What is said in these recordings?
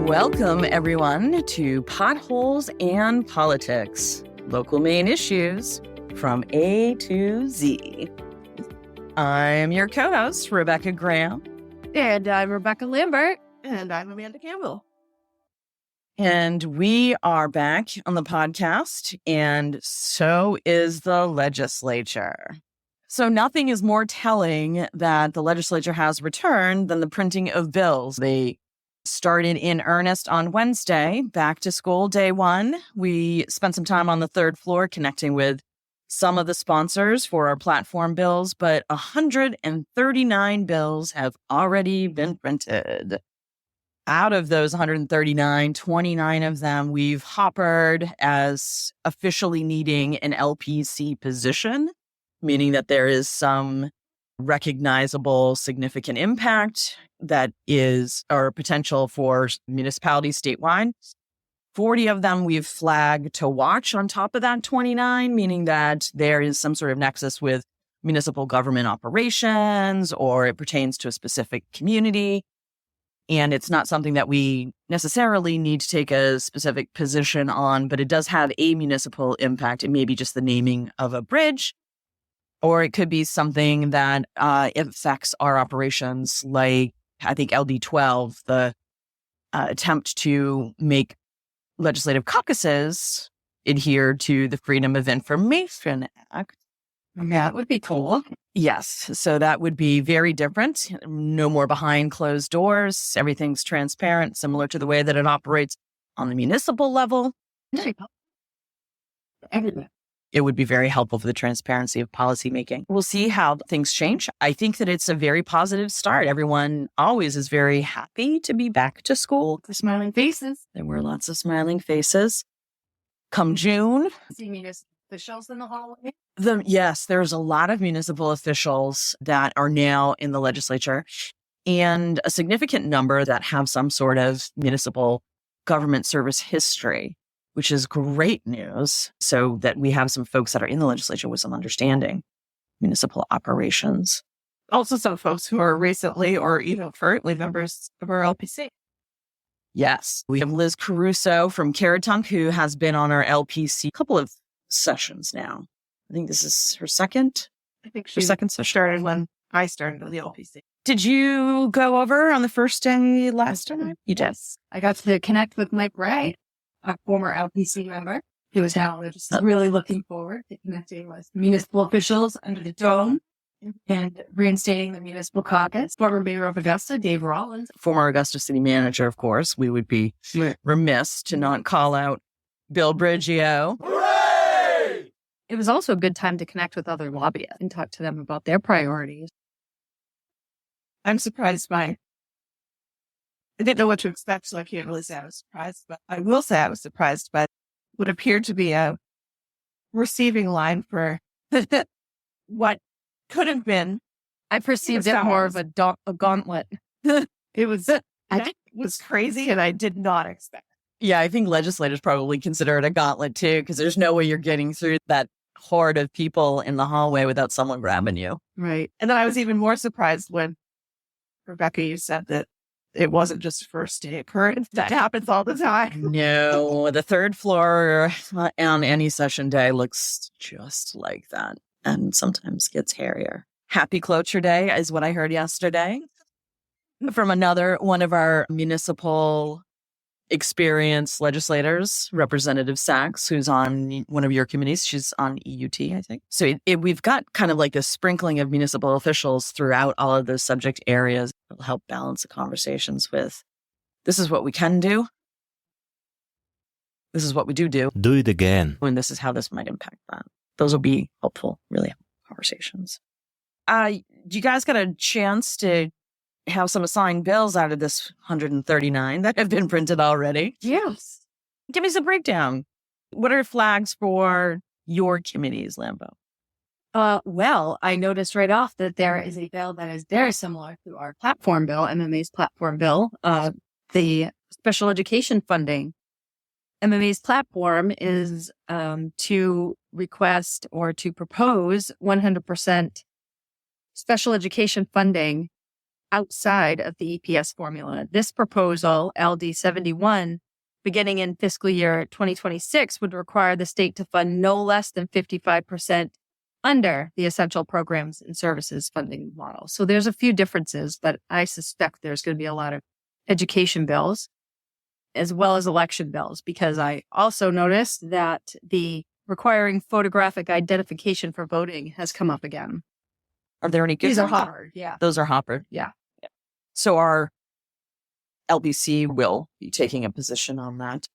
Welcome, everyone, to Potholes and Politics, local Maine issues from A to Z. I'm your co-host, Rebecca Graham. And I'm Rebecca Lambert. And I'm Amanda Campbell. And we are back on the podcast, and so is the legislature. So nothing is more telling that the legislature has returned than the printing of bills. They started in earnest on Wednesday, back to school day one. We spent some time on the third floor connecting with some of the sponsors for our platform bills, but 139 bills have already been printed. Out of those 139, 29 of them we've hoppered as officially needing an LPC position, meaning that there is some recognizable significant impact that is or potential for municipalities statewide. 40 of them we've flagged to watch on top of that 29, meaning that there is some sort of nexus with municipal government operations or it pertains to a specific community. And it's not something that we necessarily need to take a specific position on, but it does have a municipal impact. It may be just the naming of a bridge, or it could be something that affects our operations, like I think LD 12, the attempt to make legislative caucuses adhere to the Freedom of Information Act. That would be cool. Yes. So that would be very different. No more behind closed doors. Everything's transparent, similar to the way that it operates on the municipal level. Everywhere. It would be very helpful for the transparency of policymaking. We'll see how things change. I think that it's a very positive start. Everyone always is very happy to be back to school. The smiling faces. There were lots of smiling faces. Come June. See municipal officials in the hallway. Yes, there's a lot of municipal officials that are now in the legislature and a significant number that have some sort of municipal government service history, which is great news, so that we have some folks that are in the legislature with some understanding municipal operations. Also some folks who are recently or even currently members of our LPC. Yes, we have Liz Caruso from Caratunk, who has been on our LPC a couple of sessions now. I think this is her second. I think she second session. Started when I started on the LPC. Did you go over on the first day last time? You did. I got to connect with Mike Ray, a former LPC member. He was now just really looking forward to connecting with municipal officials under the dome and reinstating the municipal caucus. Former Mayor of Augusta, Dave Rollins. Former Augusta City Manager, of course. We would be remiss to not call out Bill Briggio. It was also a good time to connect with other lobbyists and talk to them about their priorities. I'm surprised I didn't know what to expect, so I can't really say I was surprised. But I will say I was surprised by what appeared to be a receiving line for what could have been. I perceived it more of a gauntlet. It was crazy, and I did not expect it. Yeah, I think legislators probably consider it a gauntlet, too, because there's no way you're getting through that horde of people in the hallway without someone grabbing you. Right. And then I was even more surprised when, Rebecca, you said that it wasn't just first day occurrence. That happens all the time. No, the third floor on any session day looks just like that and sometimes gets hairier. Happy Cloture Day is what I heard yesterday from another one of our municipal experienced legislators, Representative Sachs, who's on one of your committees. She's on EUT, I think. So we've got kind of like a sprinkling of municipal officials throughout all of those subject areas. It'll help balance the conversations with, this is what we can do. This is what we do. Do it again. And this is how this might impact that. Those will be helpful, really helpful conversations. You guys got a chance to have some assigned bills out of this 139 that have been printed already? Yes. Give me some breakdown. What are flags for your committees, Lambo? Well, I noticed right off that there is a bill that is very similar to our platform bill, MMA's platform bill, the special education funding. MMA's platform is to request or to propose 100% special education funding outside of the EPS formula. This proposal, LD 71, beginning in fiscal year 2026, would require the state to fund no less than 55% under the essential programs and services funding model. So there's a few differences, but I suspect there's going to be a lot of education bills as well as election bills, because I also noticed that the requiring photographic identification for voting has come up again. Are there any good These are ones? hopper. Yeah. Those are hopper. Yeah. So our LBC will be taking a position on that.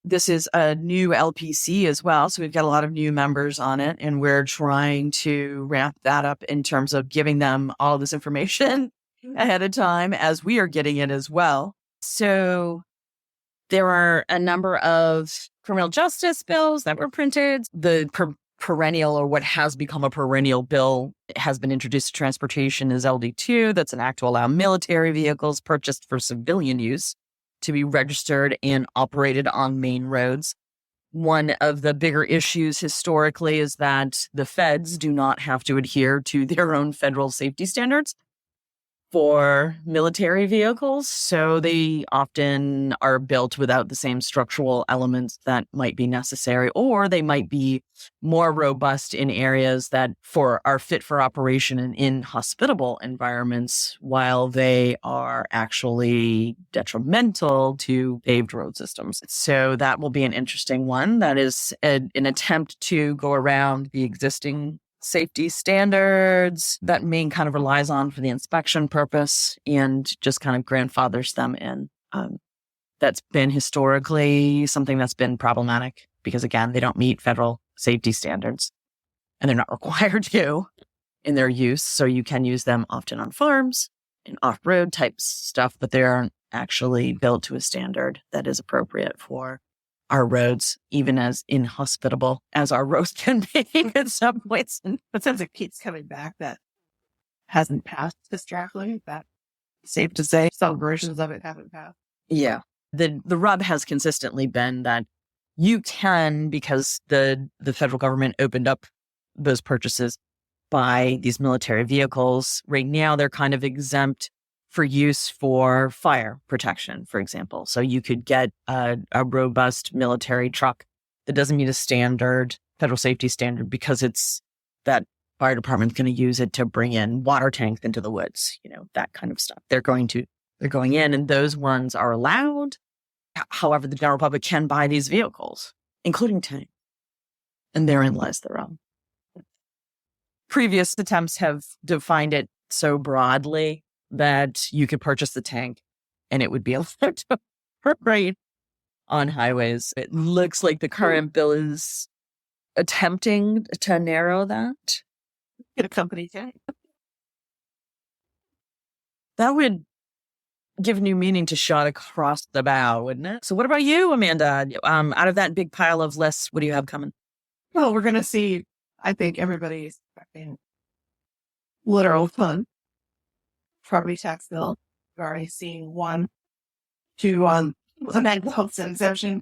This is a new LPC as well. So we've got a lot of new members on it, and we're trying to ramp that up in terms of giving them all this information ahead of time as we are getting it as well. So there are a number of criminal justice bills that were printed. The perennial, or what has become a perennial bill, has been introduced to transportation is LD2. That's an act to allow military vehicles purchased for civilian use to be registered and operated on main roads. One of the bigger issues historically is that the feds do not have to adhere to their own federal safety standards for military vehicles. So they often are built without the same structural elements that might be necessary, or they might be more robust in areas that are fit for operation in inhospitable environments, while they are actually detrimental to paved road systems. So that will be an interesting one. That is an attempt to go around the existing safety standards that Maine kind of relies on for the inspection purpose, and just kind of grandfathers them in. That's been historically something that's been problematic because, again, they don't meet federal safety standards and they're not required to in their use. So you can use them often on farms and off-road type stuff, but they aren't actually built to a standard that is appropriate for our roads, even as inhospitable as our roads can be at some points. But since it keeps coming back, that hasn't passed historically, that safe to say some versions of it haven't passed. Yeah. The rub has consistently been that you can, because the federal government opened up those purchases by these military vehicles. Right now, they're kind of exempt for use for fire protection, for example. So you could get a robust military truck that doesn't meet a standard, federal safety standard, because it's that fire department's going to use it to bring in water tanks into the woods, that kind of stuff. They're going in, and those ones are allowed. However, the general public can buy these vehicles, including tanks. And therein lies the rub. Previous attempts have defined it so broadly that you could purchase the tank and it would be allowed to operate on highways. It looks like the current bill is attempting to narrow that. Get a company tank. That would give new meaning to shot across the bow, wouldn't it? So what about you, Amanda? Out of that big pile of lists, what do you have coming? Well, we're going to see, I think everybody's expecting literal fun. Property tax bill. We've already seen one to amend the homestead exemption.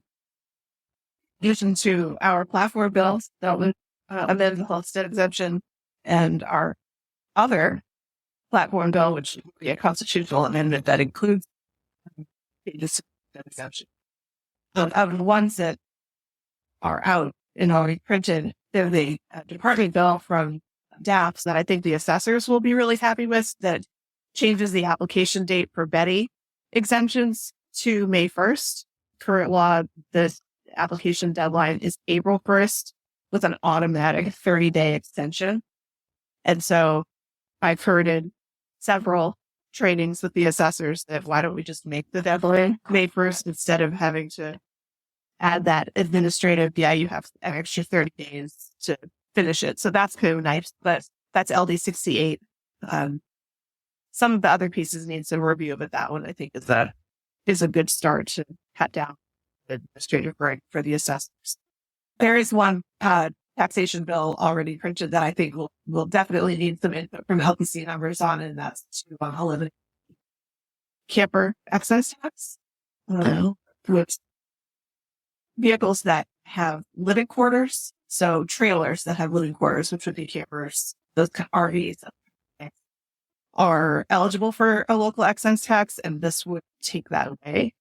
In addition to our platform bills that would amend the homestead exemption, and our other platform bill, which would be a constitutional amendment that includes the exemption. Of the ones that are out and already printed, there's the department bill from DAPS that I think the assessors will be really happy with, that changes the application date for Betty exemptions to May 1st. Current law, the application deadline is April 1st with an automatic 30-day extension. And so I've heard in several trainings with the assessors that why don't we just make the deadline May 1st instead of having to add that administrative, you have an extra 30 days to finish it. So that's kind of nice, but that's LD 68. Some of the other pieces need some review, but that one I think is a good start to cut down the administrative burden for the assessors. There is one taxation bill already printed that I think will definitely need some input from LPC members on, and that's to eliminate camper excise tax. Which vehicles that have living quarters, so trailers that have living quarters, which would be campers, those RVs. are eligible for a local excise tax, and this would take that away.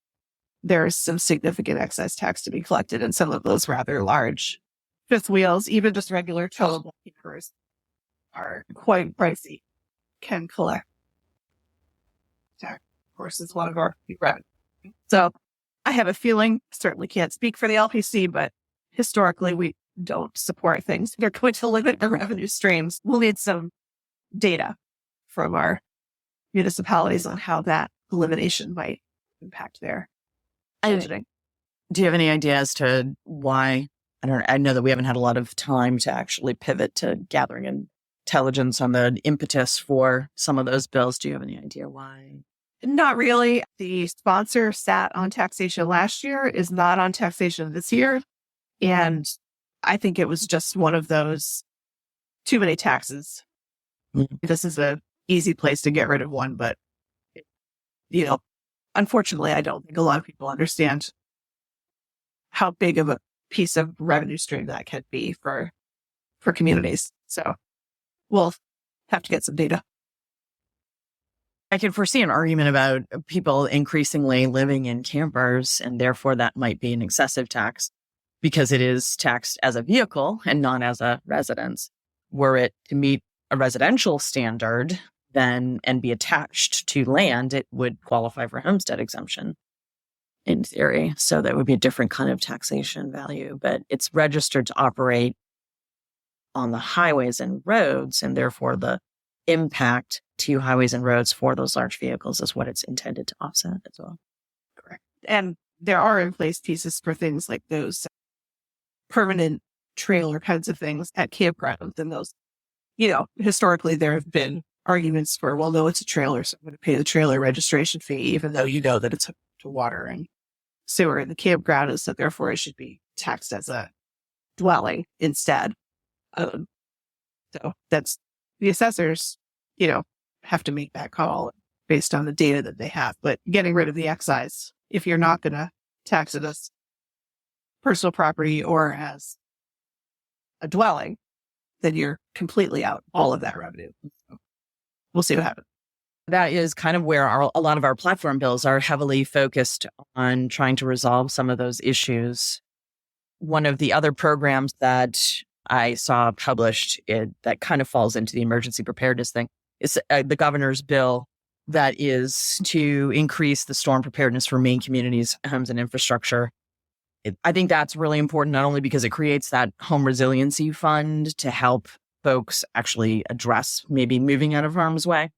There's some significant excise tax to be collected, and some of those rather large fifth wheels, even just regular towable campers, are quite pricey. Can collect tax, of course, is one of our revenue. So I have a feeling, certainly can't speak for the LPC, but historically we don't support things. They're going to limit the revenue streams. We'll need some data from our municipalities on how that elimination might impact their budgeting. Do you have any idea as to why? I know that we haven't had a lot of time to actually pivot to gathering intelligence on the impetus for some of those bills. Do you have any idea why? Not really. The sponsor sat on taxation last year, is not on taxation this year. And I think it was just one of those too many taxes. This is an easy place to get rid of one, but, unfortunately, I don't think a lot of people understand how big of a piece of revenue stream that can be for communities. So we'll have to get some data. I can foresee an argument about people increasingly living in campers, and therefore that might be an excessive tax because it is taxed as a vehicle and not as a residence. Were it to meet a residential standard then and be attached to land, it would qualify for homestead exemption in theory. So that would be a different kind of taxation value, but it's registered to operate on the highways and roads, and therefore the impact to highways and roads for those large vehicles is what it's intended to offset as well. Correct. And there are in place pieces for things like those permanent trailer kinds of things at campgrounds, and those, historically there have been arguments for, well, no, it's a trailer, so I'm going to pay the trailer registration fee, even though you know that it's hooked to water and sewer in the campground, and so therefore it should be taxed as a dwelling instead. So that's the assessors, have to make that call based on the data that they have. But getting rid of the excise, if you're not going to tax it as personal property or as a dwelling, then you're completely out all of that revenue. So we'll see what happens. That is kind of where a lot of our platform bills are heavily focused on trying to resolve some of those issues. One of the other programs that I saw published that kind of falls into the emergency preparedness thing is the governor's bill that is to increase the storm preparedness for Maine communities, homes, and infrastructure. I think that's really important, not only because it creates that home resiliency fund to help folks actually address maybe moving out of harm's way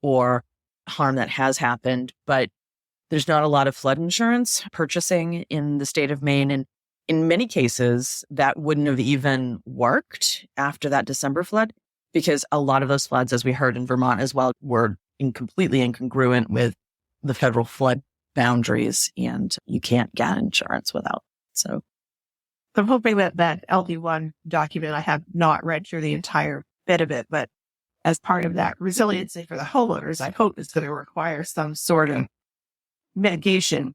or harm that has happened, but there's not a lot of flood insurance purchasing in the state of Maine. And in many cases, that wouldn't have even worked after that December flood, because a lot of those floods, as we heard in Vermont as well, were completely incongruent with the federal flood boundaries, and you can't get insurance without. So I'm hoping that LD1 document, I have not read through the entire bit of it, but as part of that resiliency for the homeowners, I hope it's going to require some sort of mitigation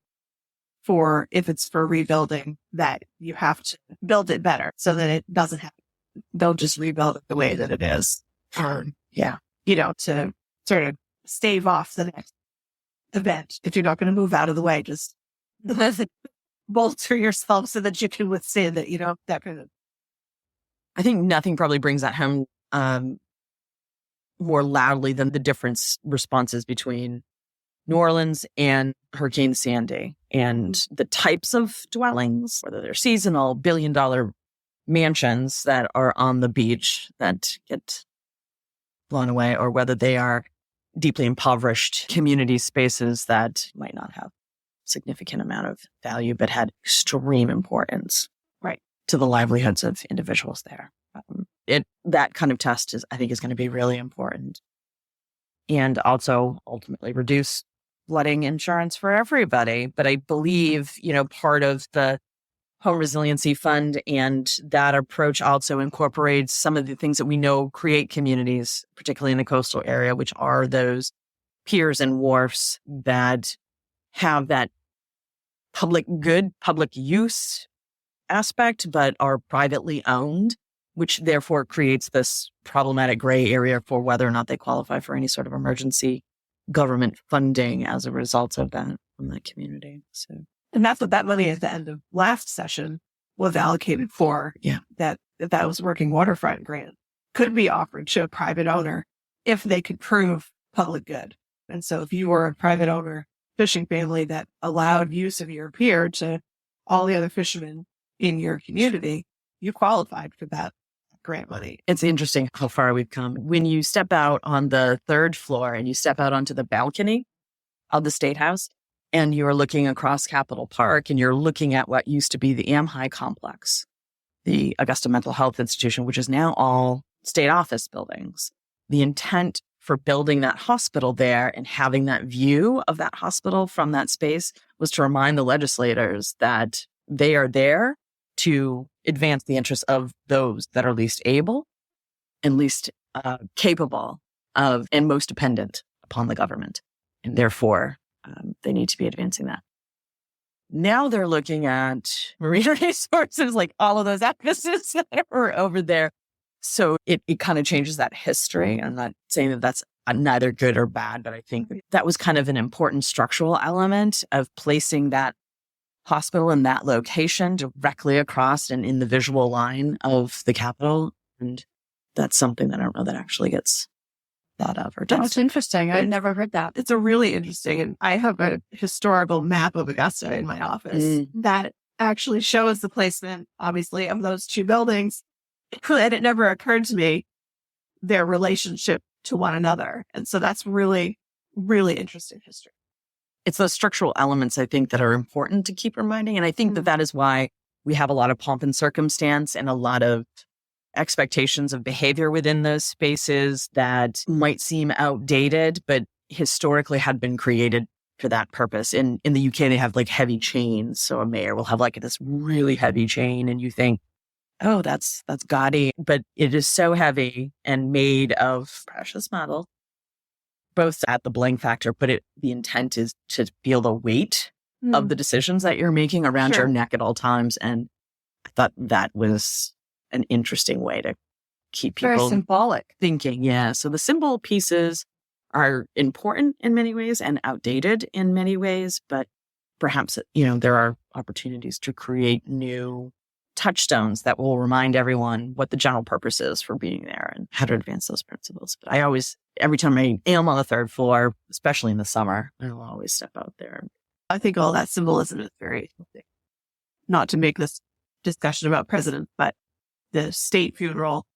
for, if it's for rebuilding, that you have to build it better so that it doesn't happen. They'll just rebuild it the way that it is. To sort of stave off the next event. If you're not going to move out of the way, just bolster yourself so that you can withstand it, that kind of. I think nothing probably brings that home more loudly than the different responses between New Orleans and Hurricane Sandy, and the types of dwellings, whether they're seasonal, billion-dollar mansions that are on the beach that get blown away, or whether they are deeply impoverished community spaces that might not have significant amount of value, but had extreme importance, right, to the livelihoods of individuals there. That kind of test I think is going to be really important, and also ultimately reduce flooding insurance for everybody. But I believe, part of the Home Resiliency Fund and that approach also incorporates some of the things that we know create communities, particularly in the coastal area, which are those piers and wharfs that have that public use aspect, but are privately owned, which therefore creates this problematic gray area for whether or not they qualify for any sort of emergency government funding as a result of that from that community. So, and that's what that money at the end of last session was allocated for. Yeah. That was working waterfront grant could be offered to a private owner if they could prove public good. And so if you were a private owner fishing family that allowed use of your pier to all the other fishermen in your community, you qualified for that grant money. it's interesting how far we've come. When you step out on the third floor and you step out onto the balcony of the State House and you're looking across Capitol Park and you're looking at what used to be the AmHigh complex, the Augusta Mental Health Institution, which is now all state office buildings. The intent for building that hospital there and having that view of that hospital from that space was to remind the legislators that they are there to advance the interests of those that are least able and least capable of and most dependent upon the government. And therefore, they need to be advancing that. Now they're looking at marine resources, like all of those emphases that were over there. So it kind of changes that history. I'm not saying that that's neither good or bad, but I think that was kind of an important structural element of placing that hospital in that location directly across and in the visual line of the Capitol. And that's something that I don't know that actually gets thought of or done. That's interesting. I've never heard that. It's a really interesting, and I have a historical map of Augusta in my office that actually shows the placement, obviously, of those two buildings. And it never occurred to me their relationship to one another. And so that's really, really interesting history. It's those structural elements, I think, that are important to keep reminding. And I think that is why we have a lot of pomp and circumstance and a lot of expectations of behavior within those spaces that might seem outdated, but historically had been created for that purpose. In the UK, they have like heavy chains. So a mayor will have like this really heavy chain and you think, oh, that's gaudy, but it is so heavy and made of precious metal, both at the bling factor, but the intent is to feel the weight of the decisions that you're making around your neck at all times. And I thought that was an interesting way to keep people very symbolic thinking. Yeah. So the symbol pieces are important in many ways and outdated in many ways, but perhaps, there are opportunities to create new touchstones that will remind everyone what the general purpose is for being there and how to advance those principles. But I always, every time I am on the third floor, especially in the summer, I'll always step out there. I think all that symbolism is very interesting. Not to make this discussion about presidents, but the state funeral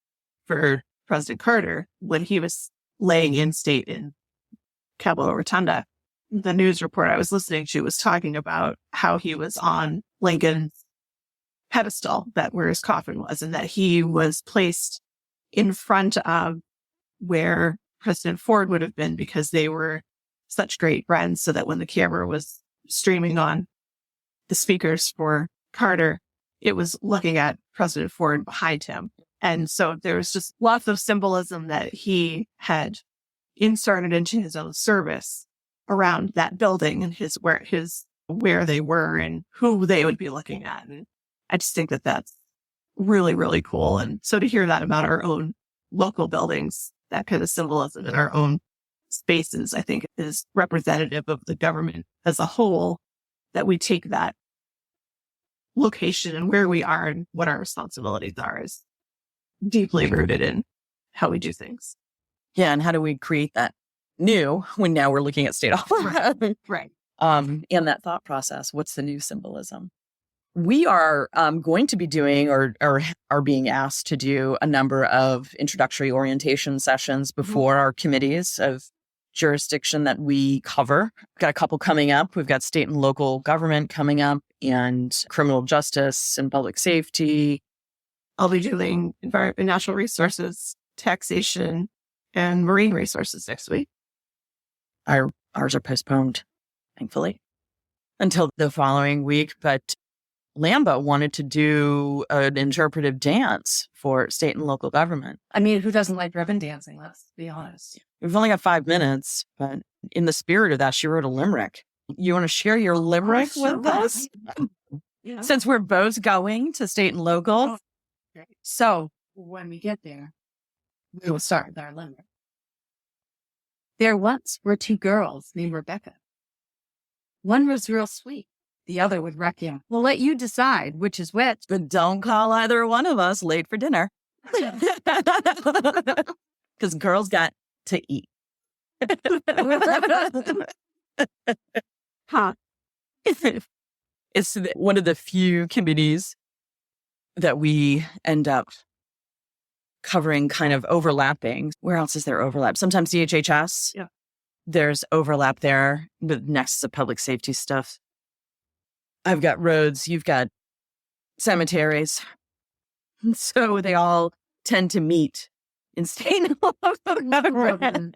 for President Carter, when he was laying in state in Capitol Rotunda, the news report I was listening to was talking about how he was on Lincoln's pedestal, that where his coffin was, and that he was placed in front of where President Ford would have been because they were such great friends, so that when the camera was streaming on the speakers for Carter, it was looking at President Ford behind him. And so there was just lots of symbolism that he had inserted into his own service around that building and where they were and who they would be looking at. And I just think that that's really, really cool. And so to hear that about our own local buildings, that kind of symbolism in our own spaces, I think is representative of the government as a whole, that we take that location and where we are and what our responsibilities are is deeply rooted in how we do things. Yeah. And how do we create that new when now we're looking at state office? Right. And that thought process, what's the new symbolism? We are going to be doing or are being asked to do a number of introductory orientation sessions before our committees of jurisdiction that we cover. We've got a couple coming up. We've got state and local government coming up and criminal justice and public safety. I'll be doing environment, natural resources, taxation, and marine resources next week. Ours are postponed, thankfully, until the following week. But Lambert wanted to do an interpretive dance for state and local government. I mean, who doesn't like ribbon dancing? Let's be honest. We've only got 5 minutes, but in the spirit of that, she wrote a limerick. You want to share your limerick with us? Yeah. Since we're both going to state and local. Great. So when we get there, we will start with our limerick. There once were two girls named Rebecca. One was real sweet. The other would wreck you. We'll let you decide which is which. But don't call either one of us late for dinner. Because girls got to eat. Huh. It's one of the few committees that we end up covering kind of overlapping. Where else is there overlap? Sometimes DHHS. Yeah. There's overlap there, but next is public safety stuff. I've got roads, you've got cemeteries. So they all tend to meet in staying along.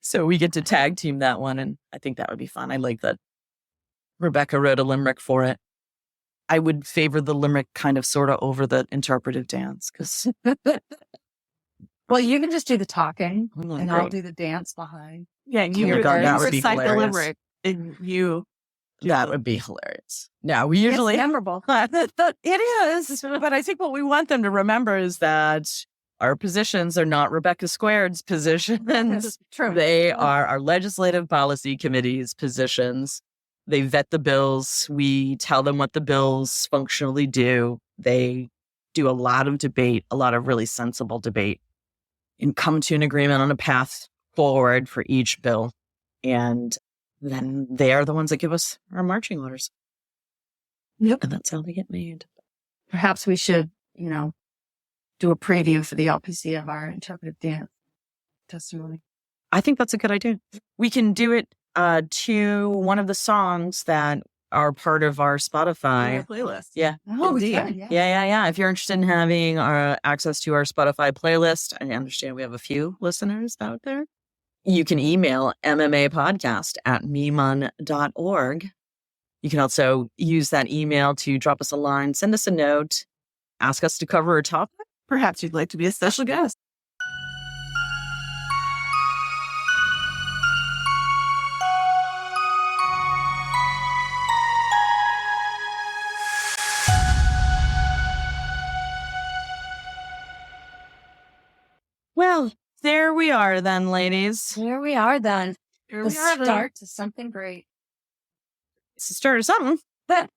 So we get to tag team that one, and I think that would be fun. I like that Rebecca wrote a limerick for it. I would favor the limerick kind of sort of over the interpretive dance because Well, you can just do the talking, and I'll great. do the dance behind. Yeah, you Oh, would God, that would be recite the hilarious. limerick, and you. That would be hilarious. Now, we usually It's memorable. it is, but I think what we want them to remember is that our positions are not Rebecca Squared's positions. True. They are our legislative policy committee's positions. They vet the bills. We tell them what the bills functionally do. They do a lot of debate, a lot of really sensible debate, and come to an agreement on a path forward for each bill. And then they are the ones that give us our marching orders. Yep. And that's how they get made. Perhaps we should, do a preview for the LPC of our interpretive dance testimony. I think that's a good idea. We can do it to one of the songs that are part of our Spotify. Playlist. Yeah. Oh, Indeed. yeah. If you're interested in having access to our Spotify playlist, I understand we have a few listeners out there. You can email mmapodcast@memun.org. You can also use that email to drop us a line, send us a note, ask us to cover a topic. Perhaps you'd like to be a special guest. Well, there we are then, ladies. Here we are then. Here The we are, then. start to something great. It's the start of something. But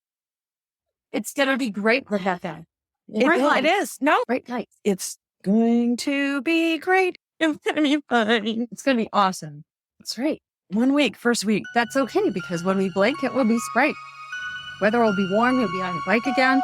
it's going to be great for Rebecca. It is. No, Great night. it's going to be great. It's going to be fun. It's going to be awesome. That's right. 1 week, first week. That's okay because when we blink, it will be spring. Weather will be warm. You'll be on your bike again.